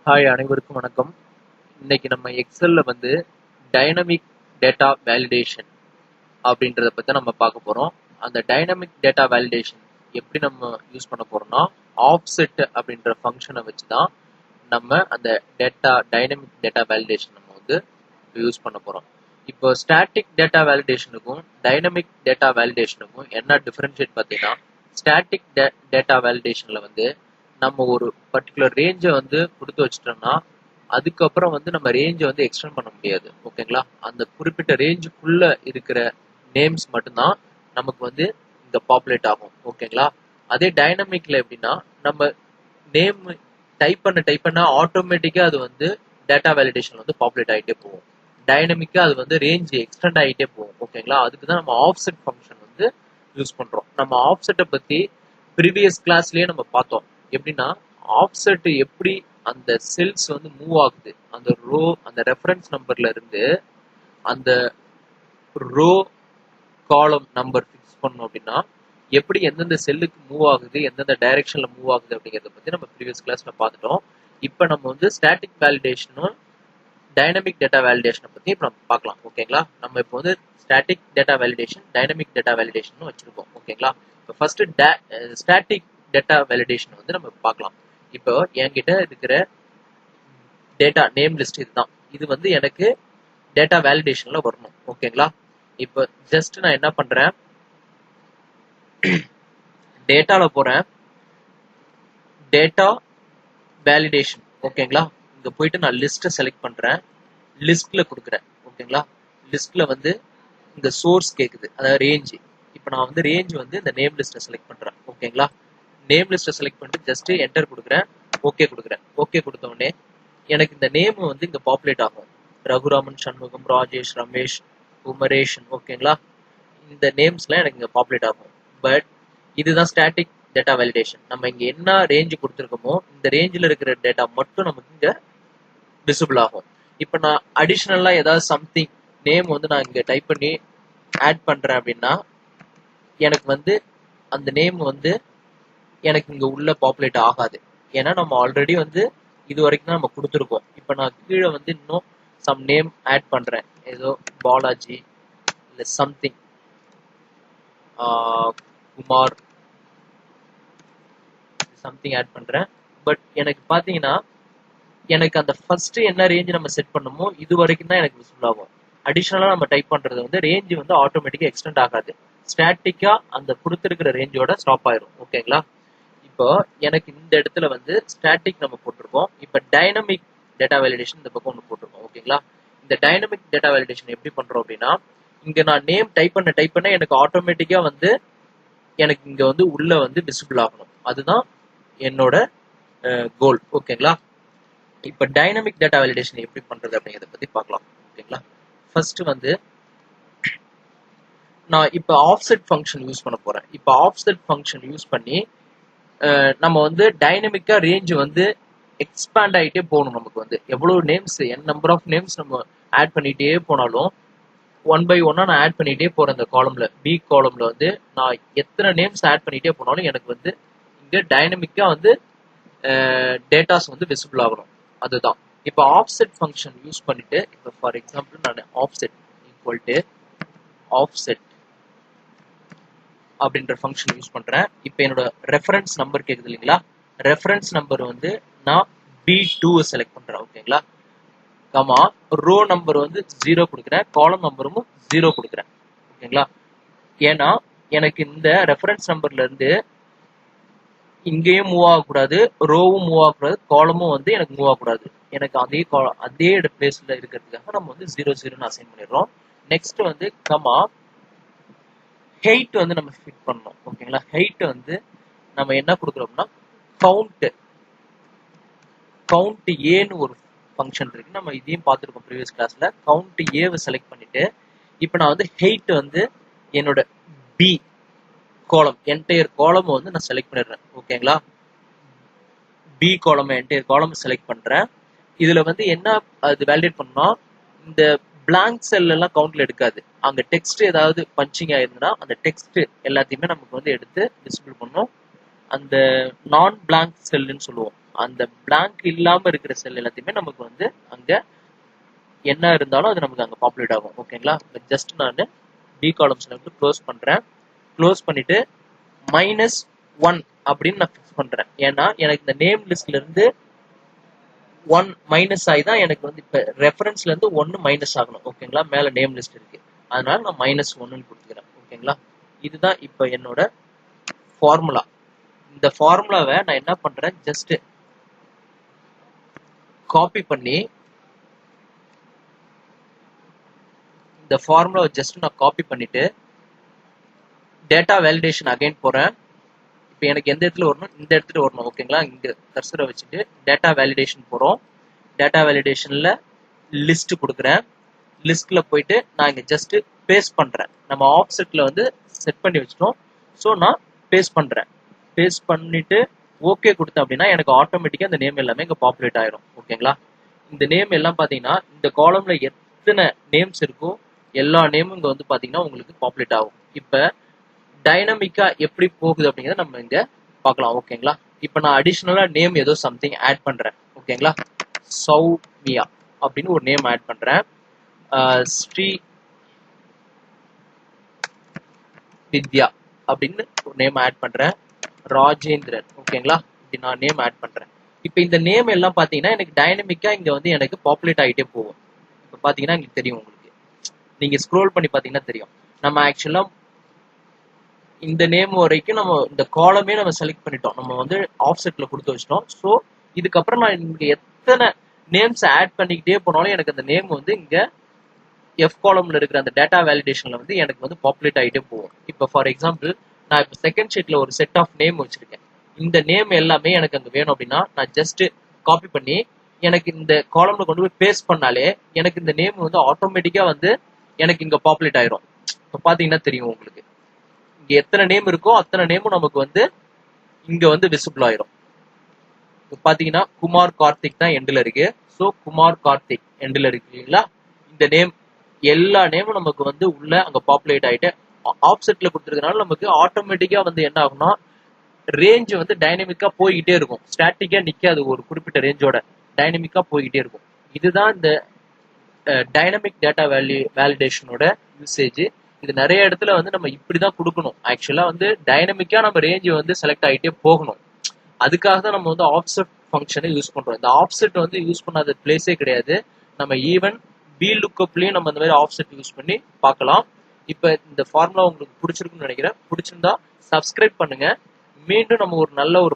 Hi, அனைவருக்கும் வணக்கம். இன்னைக்கு நம்ம எக்ஸல்ல வந்து டைனமிக் டேட்டா வேலிடேஷன் அப்படின்றத பத்தி நம்ம பார்க்க போறோம். அந்த டைனமிக் டேட்டா வேலிடேஷன் எப்படி நம்ம யூஸ் பண்ண போறோம்னா, ஆஃப்செட் அப்படின்ற ஃபங்க்ஷனை வச்சு தான் நம்ம அந்த டைனமிக் டேட்டா வேலிடேஷன் நம்ம வந்து யூஸ் பண்ண போறோம். இப்போ ஸ்டாட்டிக் டேட்டா வேலிடேஷனுக்கும் டைனமிக் டேட்டா வேலிடேஷனுக்கும் என்ன டிஃபரன்ஷியேட் பார்த்தீங்கன்னா, ஸ்டாட்டிக் டேட்டா வேலிடேஷன்ல வந்து நம்ம ஒரு பர்டிகுலர் ரேஞ்சை வந்து கொடுத்து வச்சிட்டோம்னா அதுக்கப்புறம் வந்து நம்ம ரேஞ்சை வந்து எக்ஸ்டெண்ட் பண்ண முடியாது. ஓகேங்களா? அந்த குறிப்பிட்ட ரேஞ்சுக்குள்ள இருக்கிற நேம்ஸ் மட்டும்தான் நமக்கு வந்து இங்க பாப்புலேட் ஆகும். ஓகேங்களா? அதே டைனமிக்ல எப்படின்னா, நம்ம நேம் டைப் பண்ண ஆட்டோமேட்டிக்கா அது வந்து டேட்டா வேலிடேஷன் வந்து பாப்புலேட் ஆகிட்டே போகும். டைனமிக்கா அது வந்து ரேஞ்ச் எக்ஸ்டெண்ட் ஆகிட்டே போகும். ஓகேங்களா? அதுக்கு தான் நம்ம ஆஃப்செட் ஃபங்க்ஷன் வந்து யூஸ் பண்றோம். நம்ம ஆஃப்செட்டை பத்தி ப்ரீவியஸ் கிளாஸ்லயே நம்ம பார்த்தோம். எப்படின்னா, ஆஃப்செட் எப்படி அந்த செல்ஸ் வந்து மூவ் ஆகுது, அந்த அந்த ரெஃபரன்ஸ் நம்பர்ல இருந்து அந்த ரோ காலம் நம்பர் ஃபிக்ஸ் பண்ணோம் அப்படின்னா எப்படி எந்தெந்த செல்லுக்கு மூவ் ஆகுது, எந்தெந்த டைரக்ஷன்ல மூவ் ஆகுது அப்படிங்கறத பத்தி நம்ம ப்ரீவியஸ் கிளாஸ்ல பார்த்துட்டோம். இப்போ நம்ம வந்து ஸ்டாட்டிக் வேலிடேஷனும் டைனமிக் டேட்டா வேலிடேஷனை பத்தி இப்போ நம்ம பார்க்கலாம். ஓகேங்களா? நம்ம இப்போ வந்து static data validation, dynamic data validation வச்சிருக்கோம். ஓகேங்களா? இப்போ ஃபர்ஸ்ட் ஸ்டாட்டிக் டேட்டா வேலிடேஷன் வந்து நம்ம பார்க்கலாம். இப்போ என்கிட்ட இருக்கிற டேட்டா நேம் லிஸ்ட் இதுதான். இது வந்து எனக்கு டேட்டா வேலிடேஷன்ல வரணும். ஓகேங்களா? இப்போ ஜஸ்ட் நான் என்ன பண்றேன், டேட்டால போறேன், டேட்டா வேலிடேஷன். ஓகேங்களா? இங்க போயிட்டு நான் லிஸ்ட்டை செலக்ட் பண்றேன், லிஸ்ட்ல கொடுக்குறேன். ஓகேங்களா? லிஸ்ட்ல வந்து இங்க சோர்ஸ் கேக்குது, அதாவது ரேஞ்ச். இப்போ நான் வந்து ரேஞ்ச் வந்து இந்த நேம் லிஸ்ட்டை செலக்ட் பண்றேன். ஓகேங்களா? நேம் லிஸ்ட்டை செலக்ட் பண்ணிட்டு ஜஸ்ட் என்டர் கொடுக்குறேன், ஓகே கொடுக்குறேன். ஓகே கொடுத்த உடனே எனக்கு இந்த நேம் வந்து இங்க பாப்புலேட் ஆகும். ரகுராமன், சண்முகம், ராஜேஷ், ரமேஷ், குமரேஷன். ஓகேங்களா? இந்த நேம்ஸ்லாம் எனக்கு இங்க பாப்புலேட் ஆகும். பட் இதுதான் ஸ்டாட்டிக் டேட்டா வேலிடேஷன். நம்ம இங்க என்ன ரேஞ்ச் கொடுத்துருக்கோமோ இந்த ரேஞ்சில் இருக்கிற டேட்டா மட்டும் நமக்கு இங்க விசிபிள் ஆகும். இப்போ நான் அடிஷ்னலா ஏதாவது சம்திங் நேம் வந்து நான் இங்க டைப் பண்ணி ஆட் பண்றேன் அப்படின்னா எனக்கு வந்து அந்த நேம் வந்து எனக்கு இங்க உள்ள பாப்புலேட் ஆகாது. ஏன்னா நம்ம ஆல்ரெடி வந்து இது வரைக்கும் தான் நம்ம கொடுத்துருக்கோம். இப்போ நான் கீழே வந்து இன்னும் சம் நேம் ஆட் பண்றேன், ஏதோ பாலாஜி இல்லை சம்திங், குமார், சம்திங் ஆட் பண்றேன். பட் எனக்கு பாத்தீங்கன்னா எனக்கு அந்த ஃபர்ஸ்ட் என்ன ரேஞ்ச் நம்ம செட் பண்ணமோ இது வரைக்கும் தான் எனக்கு விசிபிள் ஆகும். அடிஷனலா நம்ம டைப் பண்றது வந்து ரேஞ்ச் வந்து ஆட்டோமேட்டிக்கா எக்ஸ்டெண்ட் ஆகாது. ஸ்டாட்டிக்கா அந்த கொடுத்துருக்கிற ரேஞ்சோட ஸ்டாப் ஆயிரும். ஓகேங்களா? இப்போ எனக்கு இந்த இடத்துல வந்து ஸ்டாட்டிக் நம்ம போட்டிருக்கோம். இப்போ டைனமிக் டேட்டா வேலிடேஷன் இந்த பக்கம் ஒன்று போட்டிருக்கோம். ஓகேங்களா? இந்த டைனமிக் டேட்டா வேலிடேஷன் எப்படி பண்றோம் அப்படின்னா, இங்க நான் நேம் டைப் பண்ண எனக்கு ஆட்டோமேட்டிக்கா வந்து எனக்கு இங்க வந்து உள்ள வந்து விசிபிள் ஆகணும். அதுதான் என்னோட கோல். ஓகேங்களா? இப்போ டைனமிக் டேட்டா வேலிடேஷன் எப்படி பண்றது அப்படிங்கிறத பத்தி பார்க்கலாம். ஓகேங்களா? ஃபர்ஸ்ட் வந்து நான் இப்போ ஆஃப்செட் ஃபங்க்ஷன் யூஸ் பண்ண போறேன். இப்போ ஆஃப்செட் ஃபங்க்ஷன் யூஸ் பண்ணி நம்ம வந்து டைனமிக்கா ரேஞ்ச் வந்து எக்ஸ்பேண்ட் ஆகிட்டே போகணும். நமக்கு வந்து எவ்வளவு நேம்ஸ், நம்பர் ஆஃப் நேம்ஸ் நம்ம ஆட் பண்ணிட்டே போனாலும் ஒன் பை ஒன்னா நான் ஆட் பண்ணிட்டே போறேன். இந்த காலம்ல, பி காலம்ல வந்து நான் எத்தனை நேம்ஸ் ஆட் பண்ணிட்டே போனாலும் எனக்கு வந்து இங்க டைனமிக்கா வந்து டேட்டாஸ் வந்து விசிபிள் ஆகணும். அதுதான் இப்போ ஆஃப்செட் ஃபங்க்ஷன் யூஸ் பண்ணிட்டு, இப்போ ஃபார் எக்ஸாம்பிள் நான் ஆஃப்செட் ஈக்குவல் டு ஆஃப்செட் அப்படின்ற ஃபங்க்ஷன் யூஸ் பண்றேன். இப்போ என்னோட ரெஃபரன்ஸ் நம்பர் கேக்குது இல்லைங்களா? ரெஃபரன்ஸ் நம்பர் வந்து நான் B2 செலக்ட் பண்றேன். ஓகேங்களா? கமா ரோ நம்பர் வந்து 0 கொடுக்குறேன், காலம் நம்பரும் 0 கொடுக்குறேன். ஓகேங்களா? ஏன்னா எனக்கு இந்த ரெஃபரன்ஸ் நம்பர்ல இருந்து இங்கேயும் மூவ் ஆகக்கூடாது, ரோவும் மூவ் ஆகக்கூடாது, காலமும் வந்து எனக்கு மூவ் ஆகக்கூடாது. எனக்கு அதே பிளேஸ்ல இருக்கிறதுக்காக நம்ம வந்து 0 அசைன் பண்ணிடுறோம். நெக்ஸ்ட் வந்து கமா ஹெயிட் வந்து நம்ம ஃபிட் பண்ணணும். ஓகேங்களா? ஹெயிட் வந்து நம்ம என்ன கொடுக்குறோம்னா கவுண்ட் ஏன்னு ஒரு ஃபங்க்ஷன் இருக்கு. நம்ம இதையும் பார்த்துருக்கோம் ப்ரீவியஸ் கிளாஸ்ல. கவுண்ட் ஏவை செலக்ட் பண்ணிட்டு இப்போ நான் வந்து ஹெயிட் வந்து என்னோட பி காலம், என்டையர் காலம் வந்து நான் செலக்ட் பண்ணிடுறேன். ஓகேங்களா? பி காலம், என்டையர் காலம் செலக்ட் பண்றேன். இதுல வந்து என்ன அது வேலிடேட் பண்ணா, இந்த பிளாங்க் செல் எல்லாம் கவுண்ட்ல எடுக்காது. அங்க டெக்ஸ்ட் ஏதாவது பஞ்சிங் ஆயிருந்தா அந்த டெக்ஸ்ட் எல்லாத்தையுமே நமக்கு வந்து எடுத்து விசிபிள் பண்ணும். அந்த நான் பிளாங்க் செல்லுன்னு சொல்லுவோம். அந்த blank இல்லாம இருக்கிற செல் எல்லாத்தையுமே நமக்கு வந்து அங்க என்ன இருந்தாலும் அது நமக்கு அங்க பாப்புலேட் ஆகும். ஓகேங்களா? ஜஸ்ட் நான் பி காலம்ஸ்ல வந்து க்ளோஸ் பண்றேன். க்ளோஸ் பண்ணிட்டு -1 அப்படின்னு நான் ஃபிக்ஸ் பண்றேன். ஏன்னா எனக்கு இந்த நேம் லிஸ்ட்ல இருந்து 1 மைனஸ் ஆகி தான் எனக்கு வந்து இப்ப ரெஃபரன்ஸ்ல இருந்து 1 மைனஸ் ஆகணும். ஓகேங்களா? மேல நேம் லிஸ்ட் இருக்கு, அதனால நான் -1 கொடுத்துக்கிறேன். ஓகேங்களா? இதுதான் இப்ப என்னோட ஃபார்முலா. இந்த ஃபார்முலாவை நான் என்ன பண்றேன், ஜஸ்ட் காப்பி பண்ணி இந்த ஃபார்முலாவை ஜஸ்ட் நான் காப்பி பண்ணிட்டு டேட்டா வேலிடேஷன் அகைன் போறேன். இப்போ எனக்கு எந்த இடத்துல வரணும், இந்த இடத்துல வரணும். ஓகேங்களா? இங்க கர்சரை வச்சுட்டு டேட்டா வேலிடேஷன் போறோம். டேட்டா வேலிடேஷன்ல லிஸ்ட் கொடுக்குறேன். லிஸ்ட்ல போயிட்டு நான் இங்க ஜஸ்ட் பேஸ்ட் பண்றேன். நம்ம ஆஃப்செட்ல வந்து செட் பண்ணி வச்சிட்டோம். ஸோ நான் பேஸ்ட் பண்றேன். பேஸ்ட் பண்ணிட்டு ஓகே கொடுத்தேன் அப்படின்னா எனக்கு ஆட்டோமேட்டிக்கா இந்த நேம் எல்லாமே இங்க பாப்புலேட் ஆயிரும். ஓகேங்களா? இந்த நேம் எல்லாம் பாத்தீங்கன்னா இந்த காலம்ல எத்தனை நேம்ஸ் இருக்கோ எல்லா நேமும் இங்க வந்து பாத்தீங்கன்னா உங்களுக்கு பாப்புலேட் ஆகும். இப்ப டைனமிக்கா எப்படி போகுது அப்படிங்கறத நம்ம இங்க பார்க்கலாம். ஓகேங்களா? இப்ப நான் அடிஷனலா நேம் ஏதோ சம்திங் ஆட் பண்றேன். ஓகேங்களா? சௌமியா அப்படின்னு ஒரு நேம் ஆட் பண்றேன். ஸ்ரீ வித்யா அப்படின்னு ஒரு நேம் ஆட் பண்றேன். ராஜேந்திரன். ஓகேங்களா? இப்படி நான் நேம் ஆட் பண்றேன். இப்ப இந்த நேம் எல்லாம் பாத்தீங்கன்னா எனக்கு டைனமிக்கா இங்க வந்து எனக்கு பாப்புலேட் ஆகிட்டே போகும். இப்ப பாத்தீங்கன்னா உங்களுக்கு தெரியும், உங்களுக்கு நீங்க ஸ்க்ரோல் பண்ணி பாத்தீங்கன்னா தெரியும். நம்ம ஆக்சுவலா இந்த நேம் வரைக்கும் நம்ம இந்த காலமே நம்ம செலக்ட் பண்ணிட்டோம். நம்ம வந்து ஆஃப்செட்ல கொடுத்து வச்சிட்டோம். ஸோ இதுக்கப்புறம் நான் இங்க எத்தனை நேம்ஸ் ஆட் பண்ணிக்கிட்டே போனாலும் எனக்கு அந்த நேம் வந்து இங்க எஃப் காலம்ல இருக்கிற அந்த டேட்டா வேலிடேஷன்ல வந்து எனக்கு வந்து பாப்புலேட் ஆகிட்டே போகும். இப்போ ஃபார் எக்ஸாம்பிள் நான் இப்போ செகண்ட் ஷீட்ல ஒரு செட் ஆஃப் நேம் வச்சிருக்கேன். இந்த நேம் எல்லாமே எனக்கு அங்க வேணும் அப்படின்னா நான் ஜஸ்ட் காப்பி பண்ணி எனக்கு இந்த காலம்ல கொண்டு போய் பேஸ்ட் பண்ணாலே எனக்கு இந்த நேம் வந்து ஆட்டோமேட்டிக்கா வந்து எனக்கு இங்க பாப்புலேட் ஆயிரும். இப்போ பாத்தீங்கன்னா தெரியும் உங்களுக்கு, இங்க எத்தனை நேம் இருக்கோ அத்தனை நேமும் நமக்கு வந்து இங்க வந்து விசிபிள் ஆயிரும். பாத்தீங்கன்னா குமார் கார்த்திக் தான் எண்ட்ல இருக்கு. ஸோ குமார் கார்த்திக் எண்ட்ல இருக்குங்களா? இந்த நேம் எல்லா நேமும் நமக்கு வந்து உள்ள அங்க பாப்புலேட் ஆயிட்டு ஆப்செட்ல கொடுத்துருக்கனால நமக்கு ஆட்டோமேட்டிக்கா வந்து என்ன ஆகும்னா ரேஞ்ச் வந்து டைனமிக்கா போய்கிட்டே இருக்கும். ஸ்டாட்டிக்கா நிக்காது, ஒரு குறிப்பிட்ட ரேஞ்சோட டைனமிக்கா போய்கிட்டே இருக்கும். இதுதான் இந்த டைனமிக் டேட்டா வேலிடேஷனோட யூசேஜ். இது நிறைய இடத்துல வந்து நம்ம இப்படிதான் கொடுக்கணும். ஆக்சுவலா வந்து டைனமிக்கா நம்ம ரேஞ்ச் வந்து செலக்ட் ஆகிட்டே போகணும். அதுக்காக தான் நம்ம வந்து ஆஃப்செட் ஃபங்க்ஷனை யூஸ் பண்றோம். இந்த ஆஃப்செட் வந்து யூஸ் பண்ணாத பிளேஸே கிடையாது. நம்ம ஈவன் பி லுக்கப்லயும் நம்ம அந்த மாதிரி ஆஃப்செட் யூஸ் பண்ணி பார்க்கலாம். இப்ப இந்த ஃபார்முலா உங்களுக்கு பிடிச்சிருக்குன்னு நினைக்கிறேன். பிடிச்சிருந்தா சப்ஸ்கிரைப் பண்ணுங்க. மீண்டும் நம்ம ஒரு நல்ல ஒரு